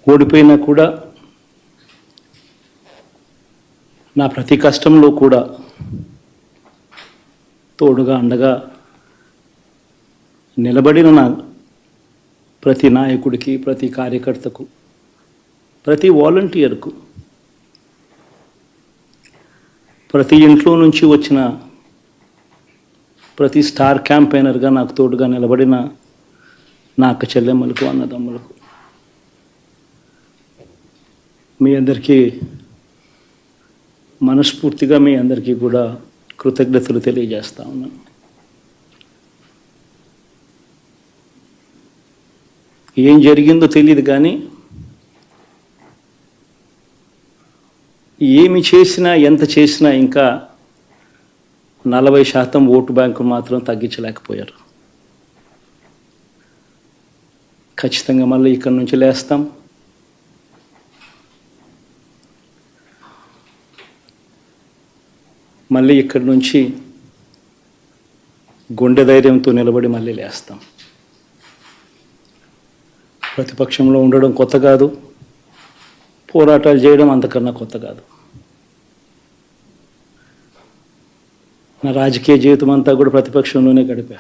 ఓడిపోయినా కూడా నా ప్రతి కష్టంలో కూడా తోడుగా అండగా నిలబడిన నా ప్రతి నాయకుడికి, ప్రతి కార్యకర్తకు, ప్రతి వాలంటీర్కు, ప్రతి ఇంట్లో నుంచి వచ్చిన ప్రతి స్టార్ క్యాంపెయినర్గా నాకు తోడుగా నిలబడిన నా అక్క చెల్లెమ్మలకు, అన్నదమ్ములకు, మీ అందరికీ మనస్ఫూర్తిగా మీ అందరికీ కూడా కృతజ్ఞతలు తెలియజేస్తా ఉన్నాను. ఏం జరిగిందో తెలియదు కానీ ఏమి చేసినా, ఎంత చేసినా ఇంకా 40% ఓటు బ్యాంకు మాత్రం తగ్గించలేకపోయారు. ఖచ్చితంగా మళ్ళీ ఇక్కడి నుంచి లేస్తాం. మళ్ళీ ఇక్కడి నుంచి గుండె ధైర్యంతో నిలబడి మళ్ళీ లేస్తాం. ప్రతిపక్షంలో ఉండడం కొత్త కాదు, పోరాటాలు చేయడం అంతకన్నా కొత్త కాదు. నా రాజకీయ జీవితం అంతా కూడా ప్రతిపక్షంలోనే గడిపా,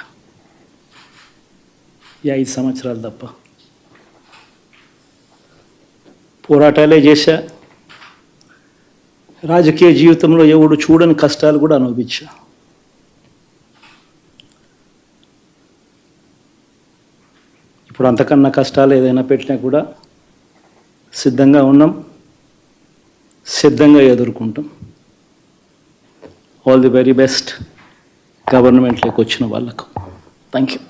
ఈ 5 సంవత్సరాలు తప్ప. పోరాటాలే చేశా. రాజకీయ జీవితంలో ఎవడు చూడని కష్టాలు కూడా అనుభవించా. ఇప్పుడు అంతకన్నా కష్టాలు ఏదైనా పెట్టినా కూడా సిద్ధంగా ఉన్నాం, సిద్ధంగా ఎదుర్కొంటాం. ఆల్ ది వెరీ బెస్ట్ గవర్నమెంట్లోకి వచ్చిన వాళ్ళకు. Thank you.